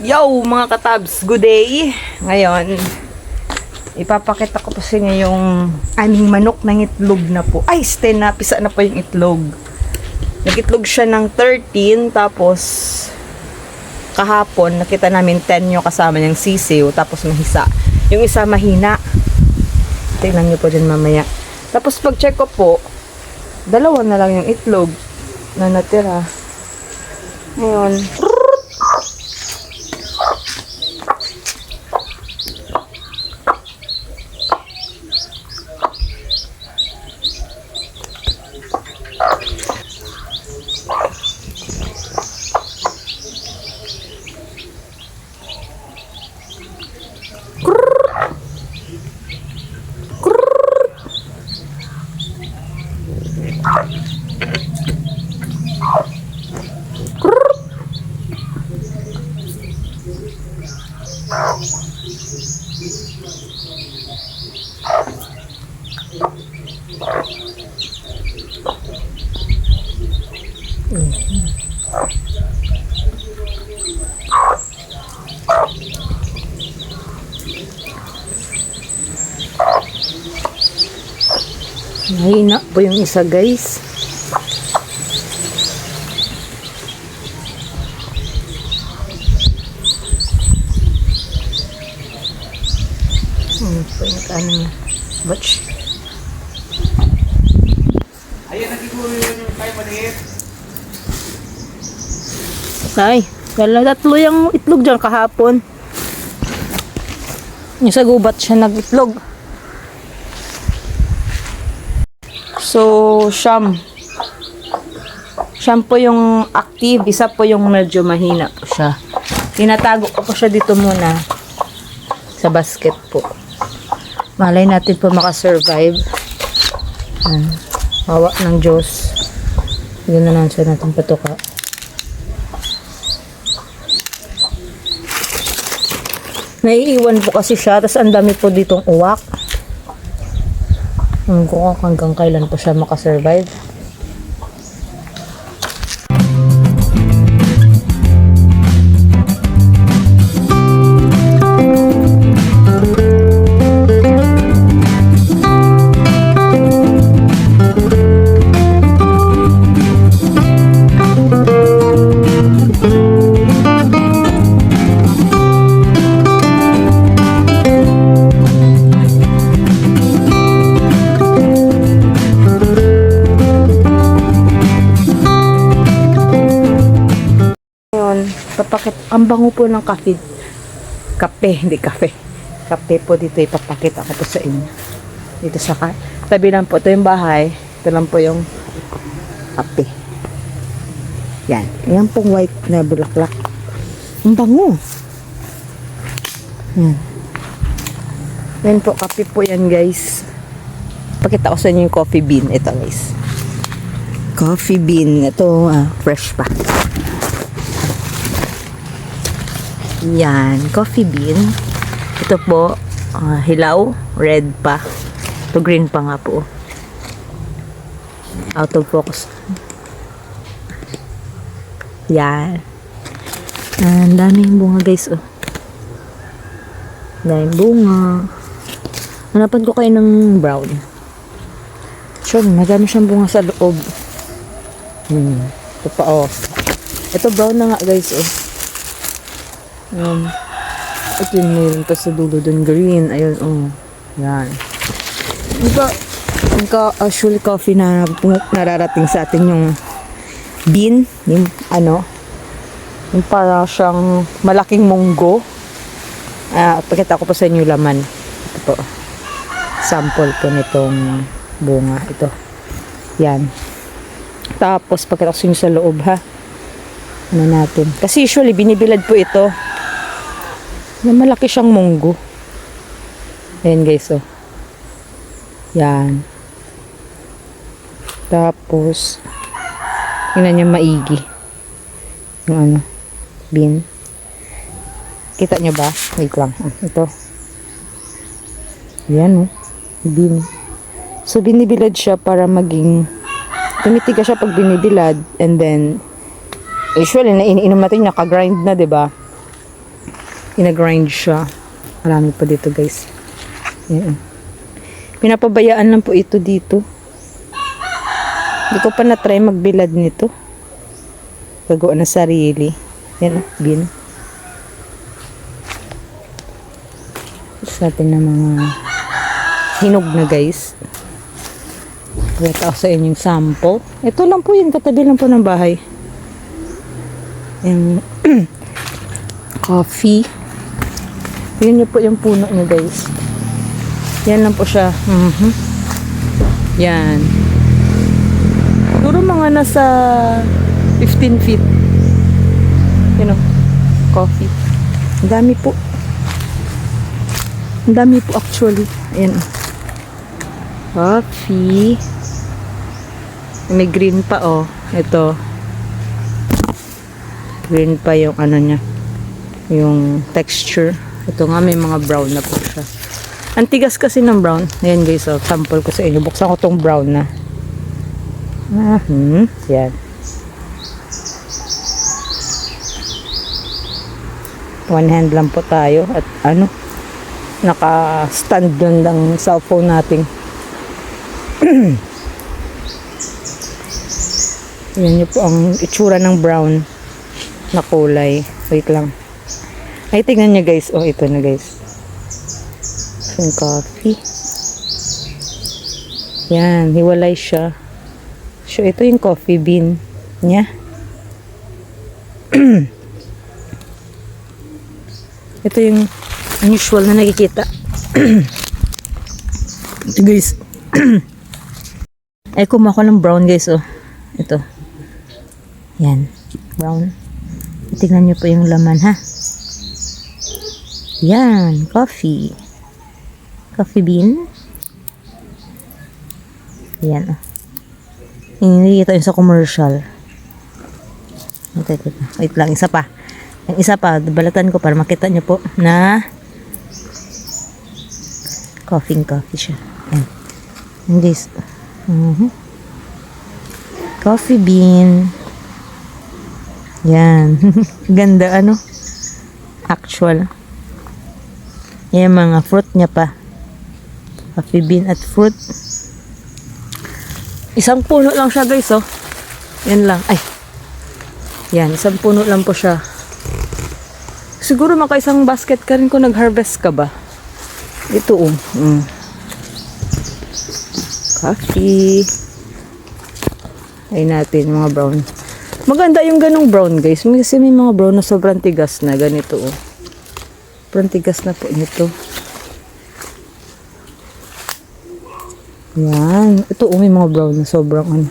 Yo mga katabs, good day! Ngayon, ipapakita ko po sa inyo yung aming manok ng itlog na po. Ay, napisa na po yung itlog. Nag-itlog siya ng 13, tapos kahapon, nakita namin 10 yung kasama niyang sisiw, tapos mahisa. Yung isa mahina. Tingnan niyo po din mamaya. Tapos pag-check ko po, dalawa na lang yung itlog na natira. Ngayon, mahina po yung isa, guys. Po yung kaano niya. Watch. Ayan, nagiguro yung kayo maliit. Ay, tatlo yung itlog dyan kahapon. Yung sa gubat siya nag-itlog. So, Siyam po yung active, isa po yung medyo mahina po siya. Tinatago ko po siya dito muna sa basket po. Malay natin po makasurvive. Hawa ng Diyos. Yun na lang siya natin patuka. Naiiwan po kasi siya, tapos ang dami po ditong uwak. Kung hanggang kailan po siya makasurvive. Papakit, ang bango po ng kape, hindi kape. Kape po dito, ipapakita ko po sa inyo. Dito sa tabi lang po, ito yung bahay. Ito lang po yung kape. Yan, yan pong white na bulaklak. Ang bango. Yan. Yan po, kape po yan, guys. Pakita ko sa inyo yung coffee bean. Ito, guys. Coffee bean. Ito, fresh pa. Yan, coffee bean. Ito po, hilaw, red pa. Ito green pa nga po. Out of focus. Yan. Ang daming bunga, guys, oh. Daming bunga. Hanapan ko kayo ng brown. Sure, madami siyang bunga sa loob. Ito pa, oh. Ito brown na nga, guys, oh. Ito yung mayroon pa sa dulo dun, green. Ayun, oh. Yan. Diba, actually coffee na nararating sa atin yung bean. Yung yung para siyang malaking munggo. Pakita ko po sa inyo laman. Ito po. Sample po nitong bunga. Ito. Yan. Tapos, pakita ko sa inyo sa loob, ha. Ano natin. Kasi usually, binibilad po ito. Na malaki siyang munggo. Ayan, guys, oh. Yan. Tapos, yun niya maigi. Yung bean. Kita nyo ba? Wait lang. Ito. Yan, oh. Bean. So, binibilad siya para maging tumitigas siya pag binibilad. And then, usually, iniinom natin, naka-grind na, diba? Ina-grind siya. Marami pa dito guys. Yan. Pinapabayaan lang po ito dito. Hindi ko pa na-try magbilad nito. Gagawa na sarili. Yan o, bin. Sa atin na mga hinog na guys. Pakita ko sa inyo yung sample. Ito lang po yun, katabi lang po ng bahay. Yung coffee. Yun yun po yung puno niya guys. Yan lang po siya. Yan. Siguro mga nasa 15 feet. You know, coffee. Ang dami po. Ang dami po actually. Ayan. Coffee. May green pa oh. Ito. Green pa yung ano niya. Yung texture. Ito nga may mga brown na po siya. Ang tigas kasi ng brown. Ayan guys, oh, sample ko sa inyo. Buksan ko tong brown na. Yan. One hand lang po tayo. At ano, naka-stand yun ng cellphone natin. Yan yun po ang itsura ng brown na kulay. Wait lang. Ay, tingnan nyo guys. Oh, ito na guys. Yung coffee. Yan, hiwalay siya. So, ito yung coffee bean niya. Ito yung unusual na nakikita. Ito guys. Ay, kumuha ko ng brown guys, oh. Ito. Yan. Brown. Tingnan nyo po yung laman, ha. Yan. Coffee. Coffee bean. Yan, oh. Nakikita yun sa commercial. Ito. Wait lang, isa pa. Yung isa pa, balatan ko para makita nyo po na coffee siya. Yan. And this. Coffee bean. Yan. Ganda, ano? Actual. Yan, mga fruit niya pa. Coffee bean at fruit. Isang puno lang siya guys, oh. Yan lang. Ay. Yan, isang puno lang po siya. Siguro makaisang basket ka rin kung nag-harvest ka ba. Ito, oh. Coffee. Ay natin, mga brown. Maganda yung ganong brown, guys. Kasi may mga brown na sobrang tigas na. Ganito, oh. Sobrang tigas na po nito. Yan. Ito, oh, may mga brown na sobrang, ano.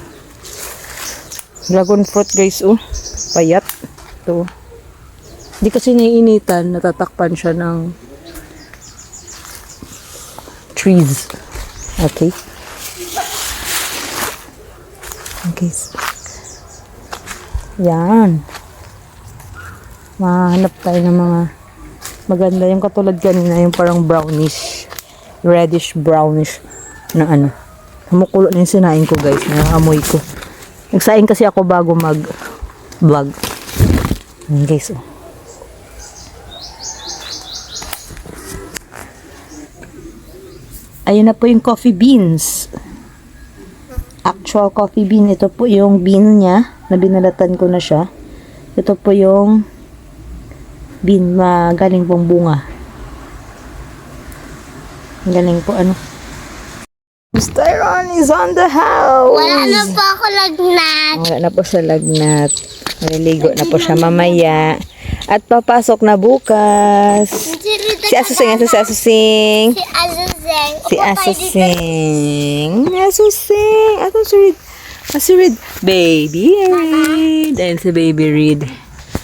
Dragon fruit, guys, oh. Payat. Ito, oh. Hindi kasi naiinitan, natatakpan siya ng trees. Okay. Okay. Yan. Mahanap tayo ng mga maganda. Yung katulad kanina, yung parang brownish, reddish brownish na ano. Kumukulo na yung sinain ko guys, na amoy ko. Nagsaing kasi ako bago mag-vlog. Yan guys, oh. Ayun na po yung coffee beans. Actual coffee bean. Ito po yung bean niya na binalatan ko na siya. Ito po yung bean na galing pong bunga. Galing po ano. Mr. Ron is on the house. Wala na po ako lagnat. Wala na po siya lagnat. Maliligo na po siya mamaya. At papasok na bukas. Si Asusing, ito si Asusing. Si Azuzeng. Si Asusing. Asusing. Ato si Reed. Si Reed. Baby Reed. Dahil si Baby Reed.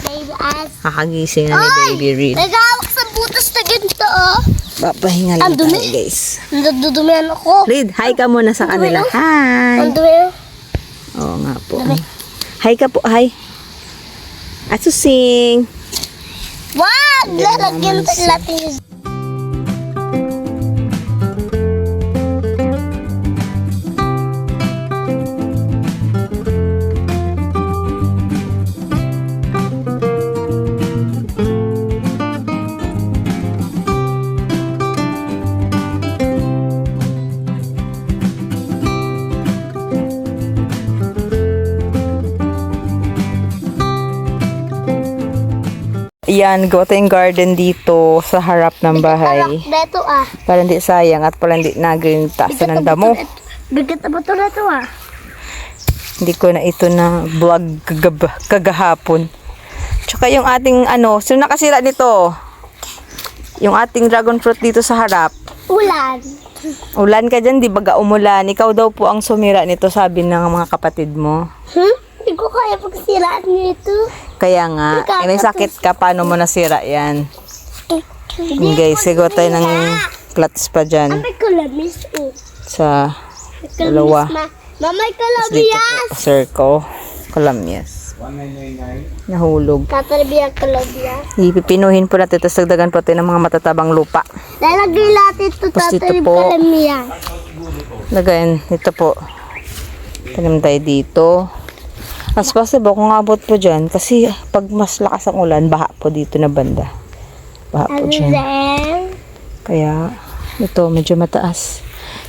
Baby Az. Kakagising na ni Baby Reed. Nagawak sa butas na ganito, oh. Papahinga lang Ang dumi. tayo, guys. Nadudumihan ako. Reed, hi ka muna sa kanila. Hi. Ang dumi. Oo nga po. Hi ka po. Hi. Asusing. Wag! Lalagyan natin yung Yan, gawa tayong garden dito sa harap ng bahay. Dito ah. Para hindi sayang at para hindi naging taas ng damo. Bigat na ba ito na ito ah? Hindi ko na ito na vlog kagahapon. Tsaka yung ating sino nakasira nito? Yung ating dragon fruit dito sa harap. Ulan. Ulan ka dyan, di baga umulan. Ikaw daw po ang sumira nito, sabi ng mga kapatid mo. Hindi ko kaya pagsiraan nito. Kaya nga, may sakit ka, paano mo nasira yan? Hindi Guys, sigaw tayo ng clutch pa dyan May kalamis oh. sa May dalawa. Mamay Tapos dito kalabiyas. po, circle, kalamyas. 1999. Nahulog. Tatalabiyas kalabiyas. Ipipinuhin po natin, tapos dagdagan po tayo ng mga matatabang lupa. Lalagay natin ito Tapos dito tatalabiyas po. kalabiyas. Lagayan, ito po. Tanim tayo dito. As possible, kung abot po dyan, kasi pag mas lakas ang ulan, baha po dito na banda. Baha po And dyan. then, Kaya, ito, medyo mataas.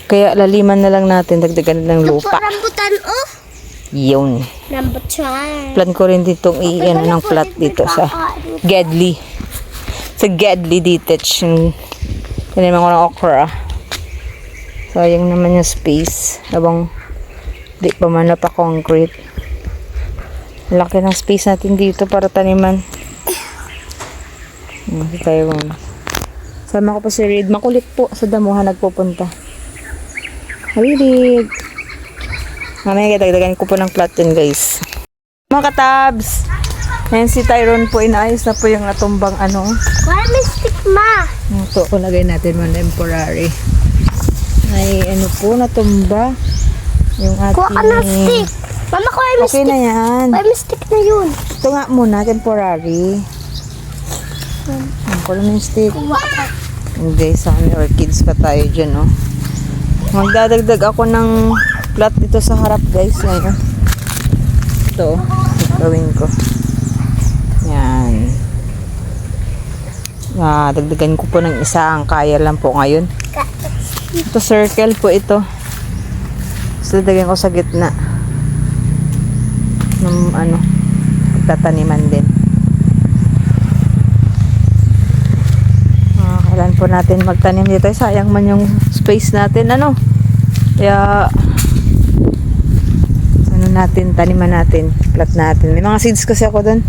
Kaya, laliman na lang natin, dagdagan na lang ito po lupa. rambutan oh. Yun. Rambutan. Plan ko rin ditong i-ano ng plat dito sa Gedli. Sa Gedli detach. Taniman ko ng okra. Sayang naman yung space. Habang di pa man na pa concrete. Laki ng space natin dito para taniman. Hindi tayo. Sama ko pa si Reed. Makulit po sa damuhan nagpupunta. Reed. Mamaya dagdagan ko po ng plat yun, guys. Mga katabs. Ayan si Tyrone po, inaayos na po yung natumbang Why may stick ma? Ito, lagay natin mo temporary. Ay, po, natumba. Yung ating... Kuha ka ng stick. Mama, kuha may Okay stick. na yan. Kuha may stick na yun. Ito nga muna, temporary. Kuha lang yung stick. Kuha ka. Okay, sa may orchids pa tayo dyan, oh. Magdadagdag ako ng plat dito sa harap, guys. Ngayon. Ito, gawin ko. Yan. Dagdagan ko po ng isa. Ang kaya lang po ngayon. Ito, circle po ito. So, dagdagan ko sa gitna. Ng pagtataniman din. Kailan po natin magtanim dito. Sayang man yung space natin. Kaya natin, taniman natin, plat natin. May mga seeds kasi ako doon.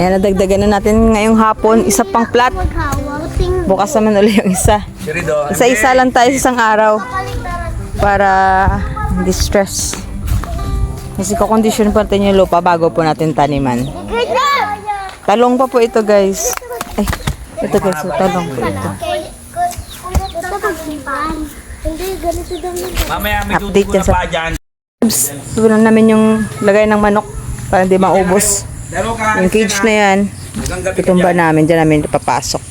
Ayan, nadagdagan na natin ngayong hapon. Isa pang plat. Maghawak. Ting. Bukas naman ulit yung isa. Isa-isa lang tayo sa isang araw. Para hindi stress. Kasi kukondisyon pa natin yung lupa bago po natin taniman. Talong pa po ito, guys. Ay, ito guys, so talong po ito. Hindi, ganito daw yun. Mamaya may Update tutubo yan na sa- pa dyan. Subunan namin yung lagay ng manok para hindi maubos. Dalawa ka. Yung cage na yan, Hanggang gabi ka itumba dyan. namin, dyan namin ipapasok.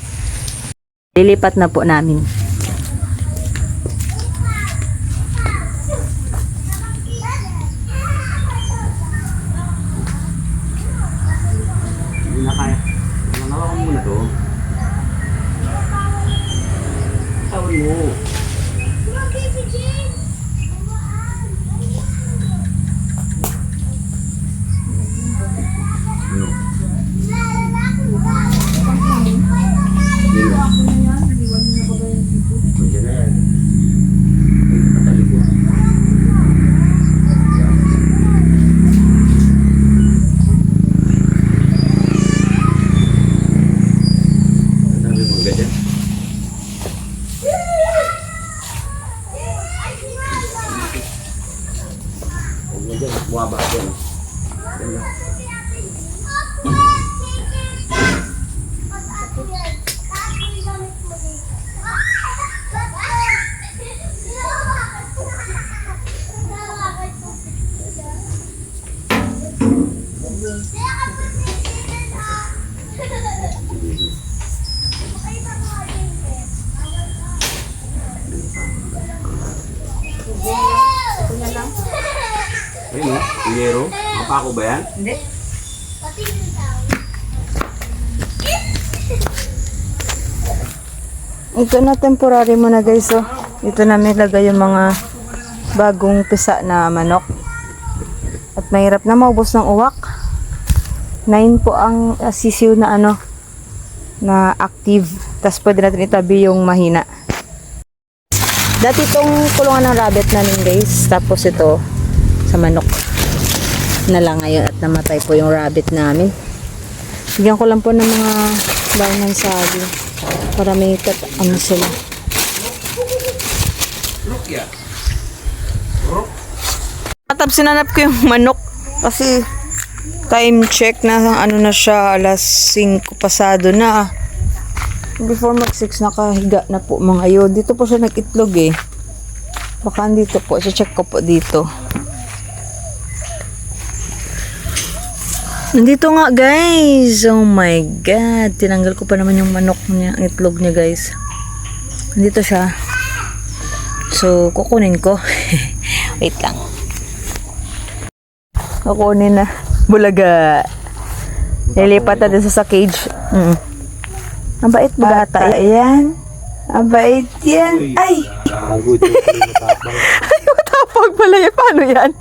Lilipat na po namin. Hindi na kaya. Nangawa ko muna to. Tawin mo. Ayun, Yero. Ang pako ba yan? Hindi. Ito na temporary muna guys. Oh. Ito na may lagay yung mga bagong pisa na manok. At mahirap na maubos ng uwak. 9 po ang sisiw na ano na active. Tapos pwede natin itabi yung mahina. Dati itong kulungan ng rabbit namin guys. Tapos ito sa manok na lang ngayon at namatay po yung rabbit namin. Bigyan ko lang po ng mga bahay ng saging para may ano sila. At sinanap ko yung manok kasi time check na ano na siya, alas 5 pasado na. Before mag 6 nakahiga na po mga ayo. Dito po siya nag-itlog eh. Baka dito po, check ko po dito. Nandito nga guys. Oh my god. Tinanggal ko pa naman yung manok niya, ang itlog niya guys. Nandito siya. So, kukunin ko. Wait lang. Kukunin na. Bulaga. Lilipat na din sa cage. Ang bait bata. Ayan. Ang bait yan. Ay! Ay, matapag pala yan. Paano yan?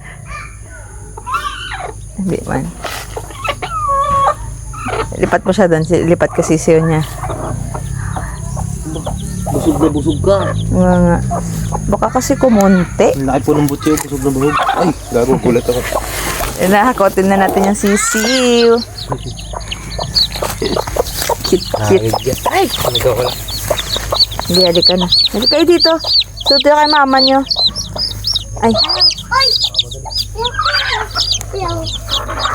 Hindi man. Lipat mo siya doon. Lipat ko sisiyo niya. Busog na busog ka. Nga. Baka kasi kumunti. Ang laki po ng butyo, busog na busog. Ay, gagawin kulat ako. Nahakotin na natin yung sisiw. Kit. Ay! Nagawa lang. Hindi, adik ka na. Adik kayo dito. Suti kay mama nyo. Ay. Ay!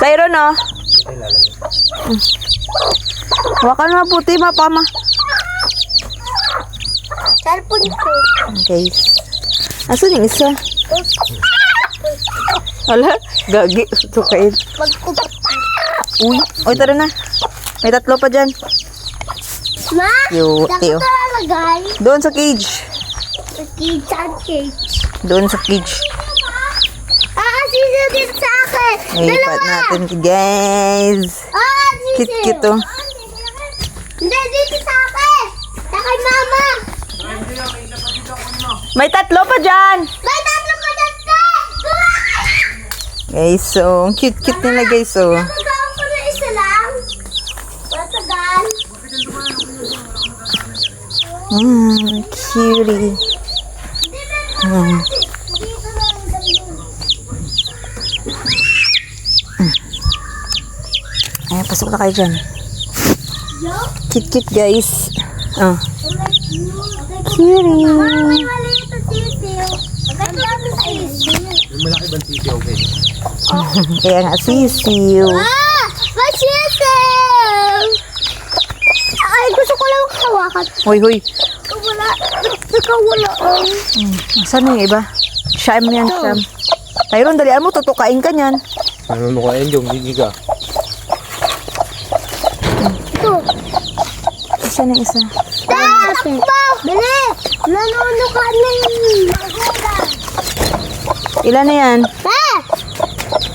Tyron, no? Hawakan mo puti, mapama. Cellphone ko. Okay. Asan yung isa? Wala, gagi. Sukain. Magkupat. Uy, tara na. May 3 pa dyan. Ma! Cute, Saan Teo. ko lalagay? Doon sa cage. Cage. Doon sa cage. Sisiw din sa akin. Naipat natin, guys. Sisiw. Kit-kit, oh. Hindi, dito sa akin. Sa kay mama. May 3 pa dyan. May 3 pa dito. Guys, so, ang cute-cute nila, guys, oh. Nagawin ko na isa lang. Matagal. Cutie. Ay, pasok na kayo dyan. Cute-cute, guys. Oh. Cutie. May maliit na sisiw. Ang dami sisiw. Yung malaki bang titi, okay? Kaya nga, sisiw. May sisiw! Ay, gusto ko lang hawakan. Hoy. Wala. Ikaw wala. Saan yung iba? Sham yan, Sham. Tyron, dalian mo, tutukain ka niyan. Ano mo kain, Jong? Gigi ka. Ito. Saan yung isa? Takbo! Dali! Nanunuka na yung magulang. Ilan na yan?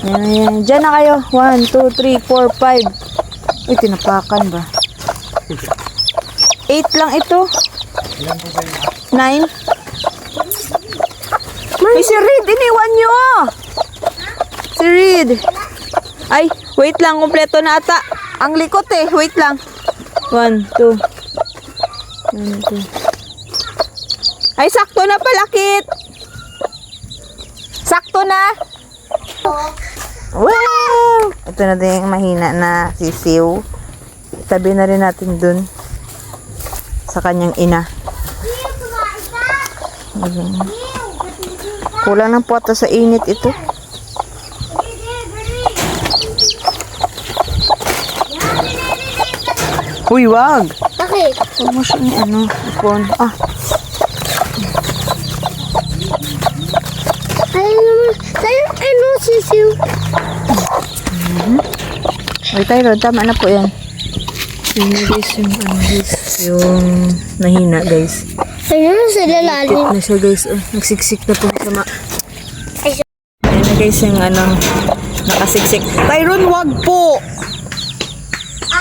Yan. Diyan na kayo. 1, 2, 3, 4, 5. Uy, tinapakan ba? 8 lang ito. 9. Ay, si Reed, iniwan nyo. Si Reed. Ay, wait lang. Kompleto na ata. Ang likot eh. Wait lang. 1, 2. 1, 2. Ay, sakto na palakit. Sakto na. Wow! Ito na din yung mahina na sisiw. Tabi na rin natin dun sa kanyang ina. Ayan. Kulang ng pota sa init ito. Uy, wag! Bakit? Huwag mo siyang ano, ipon. Ah, Sa'yo, ano, sisiw? wait tayo, tama na po yan. Yun guys, yung ano guys, yung nahina guys. Sa'yo, sa Kit lalalim. na siya guys, oh, nagsiksik na po sa Ay, Ayan na guys yung ano, nakasiksik. Tyron, wag po!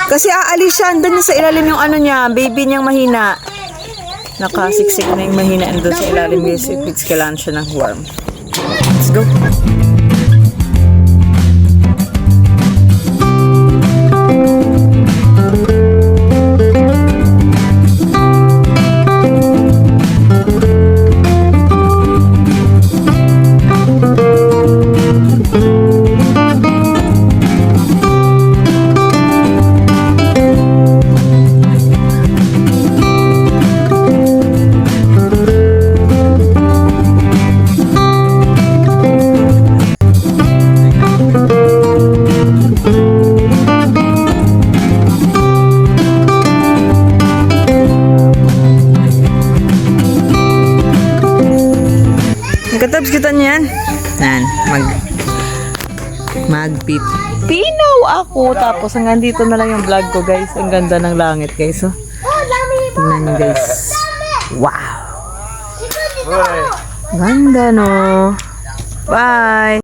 Kasi aalis siya, andun na sa ilalim yung ano niya, baby niyang mahina. Nakasiksik na yung mahina, andun sa ilalim guys. It's kailangan siya ng warm. Let's go! Nagkatabs kita niyan. Nan, Pinaw ako. Tapos hanggang dito na lang yung vlog ko guys. Ang ganda ng langit guys. Oh. Tingnan nyo guys. Wow. Ganda no. Bye.